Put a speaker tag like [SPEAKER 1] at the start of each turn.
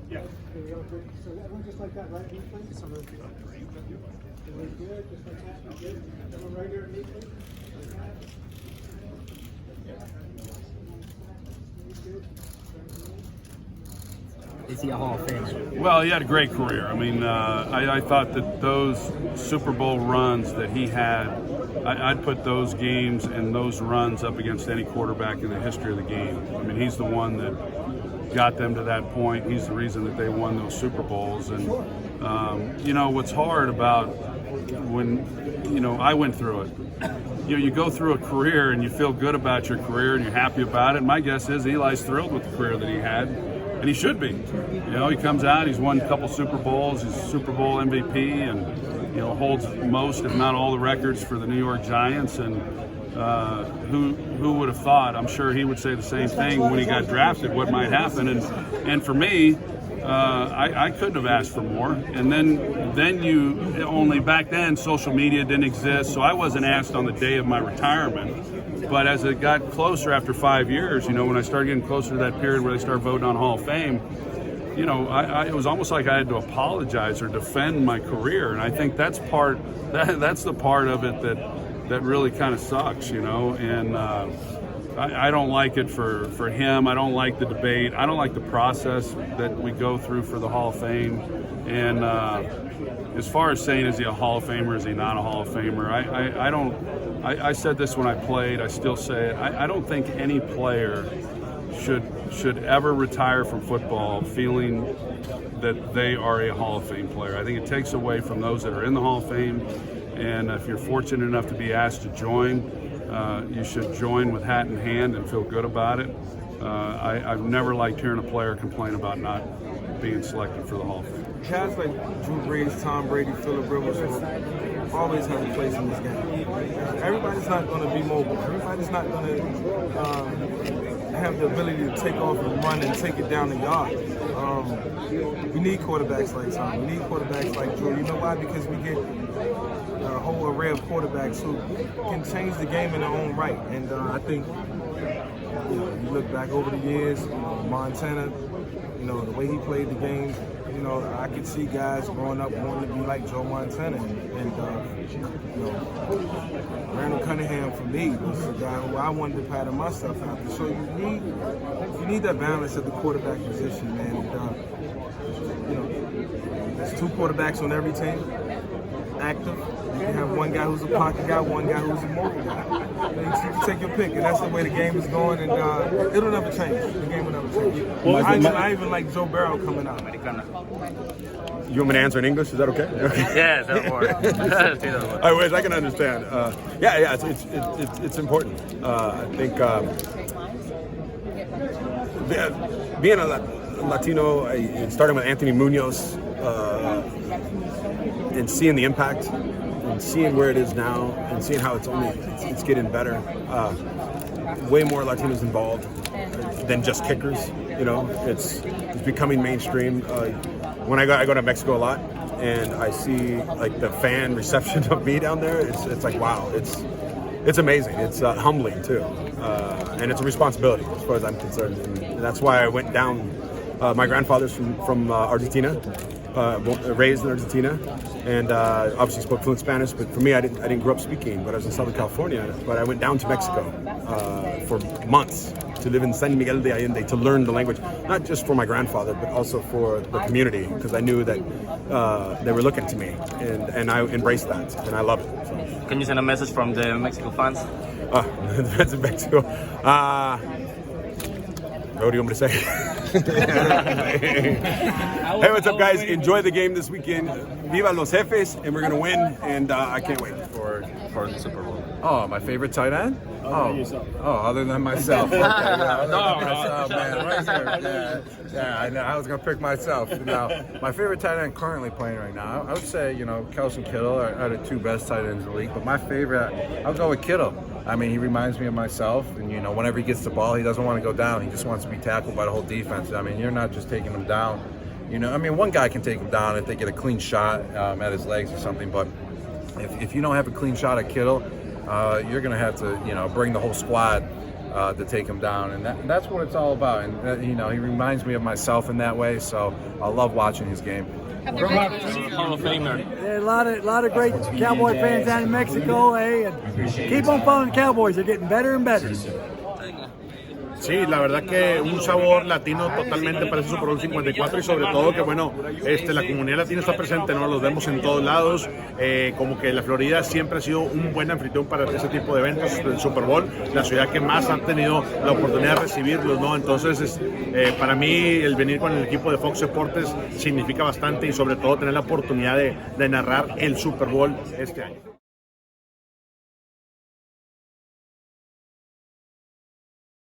[SPEAKER 1] Yeah.
[SPEAKER 2] So everyone just like that, right? Please. Some of the people. Really good, just like that. Good. Everyone right here, me, please. Like that.
[SPEAKER 3] Is he a Hall of Famer?
[SPEAKER 1] Well, he had a great career. I mean, I thought that those Super Bowl runs that he had, I'd put those games and those runs up against any quarterback in the history of the game. I mean, he's the one that got them to that point. He's the reason that they won those Super Bowls. And, you know, what's hard about when, you know, I went through it. You know, you go through a career and you feel good about your career and you're happy about it. My guess is Eli's thrilled with the career that he had. And he should be. You know, he comes out, he's won a couple Super Bowls, he's a Super Bowl MVP, and, you know, holds most, if not all, the records for the New York Giants. And who would have thought? I'm sure he would say the same thing when he got drafted, what might happen. And for me, I couldn't have asked for more. And then you only, back then, social media didn't exist, so I wasn't asked on the day of my retirement. But as it got closer after 5 years, you know, when I started getting closer to that period where they started voting on Hall of Fame, you know, it was almost like I had to apologize or defend my career. And I think that's the part of it that really kind of sucks, you know. And I don't like it for him. I don't like the debate. I don't like the process that we go through for the Hall of Fame. And as far as saying, is he a Hall of Famer, is he not a Hall of Famer, I don't. I said this when I played, I still say it. I don't think any player should ever retire from football feeling that they are a Hall of Fame player. I think it takes away from those that are in the Hall of Fame, and if you're fortunate enough to be asked to join, you should join with hat in hand and feel good about it. I've never liked hearing a player complain about not being selected for the Hall of Fame.
[SPEAKER 4] Guys like Drew Brees, Tom Brady, Phillip Rivers will always have a place in this game. Everybody's not going to be mobile. Everybody's not going to have the ability to take off and run and take it down the yard. We need quarterbacks like Tom. We need quarterbacks like Drew. You know why? Because we get a whole array of quarterbacks who can change the game in their own right. And I think, you know, you look back over the years, you know, Montana, you know, the way he played the game, you know, I could see guys growing up wanting to be like Joe Montana. And you know, Randall Cunningham, for me, was the guy who I wanted to pattern myself after. So you need that balance at the quarterback position, man. And, you know, there's two quarterbacks on every team, active. You can have one guy who's a pocket guy, one guy who's a mobile guy. You can take your pick, and that's the way the game is going, and it'll never change. The game will never change. I even like Joe Burrow coming out.
[SPEAKER 5] You want me to answer in English? Is that okay?
[SPEAKER 3] Yes, of course.
[SPEAKER 5] I wish I can understand. Yeah, it's important. I think being a Latino, starting with Anthony Munoz, and seeing the impact, and seeing where it is now, and seeing how it's getting better. Way more Latinos involved than just kickers. You know, it's becoming mainstream. When I go to Mexico a lot, and I see like the fan reception of me down there, it's like, wow, it's amazing. It's humbling too, and it's a responsibility as far as I'm concerned. And that's why I went down. My grandfather's from Argentina, raised in Argentina, and obviously spoke fluent Spanish. But for me, I didn't grow up speaking. But I was in Southern California. But I went down to Mexico for months to live in San Miguel de Allende to learn the language, not just for my grandfather, but also for the community, because I knew that they were looking to me, and I embraced that, and I love it. So.
[SPEAKER 3] Can you send a message from the Mexico fans?
[SPEAKER 5] The fans in Mexico. What do you want me to say? Hey, what's up, guys? Enjoy the game this weekend. Viva los Jefes, and we're going to win, and I can't wait for the Super Bowl.
[SPEAKER 6] Oh, my favorite tight end? Other than myself. Okay, myself, man. Right here. Yeah, I know. I was going to pick myself. Now, my favorite tight end currently playing right now, I would say, you know, Kelsey and Kittle are the two best tight ends in the league. But my favorite, I'll go with Kittle. I mean, he reminds me of myself. And, you know, whenever he gets the ball, he doesn't want to go down. He just wants to be tackled by the whole defense. I mean, you're not just taking him down. You know, I mean, one guy can take him down if they get a clean shot at his legs or something. But if you don't have a clean shot at Kittle, you're going to have to, you know, bring the whole squad to take him down, and that's what it's all about. And you know, he reminds me of myself in that way, so I love watching his game.
[SPEAKER 3] Hall of Famer.
[SPEAKER 7] There are a lot of great Cowboy fans down in Mexico, and keep on following the Cowboys. They're getting better and better.
[SPEAKER 8] Sí, la verdad que un sabor latino totalmente para ese Super Bowl 54 y sobre todo que bueno, la comunidad latina está presente, ¿no? Los vemos en todos lados, como que la Florida siempre ha sido un buen anfitrión para ese tipo de eventos, el Super Bowl, la ciudad que más han tenido la oportunidad de recibirlos, ¿no? Entonces, para mí el venir con el equipo de Fox Deportes significa bastante y sobre todo tener la oportunidad de narrar el Super Bowl este año.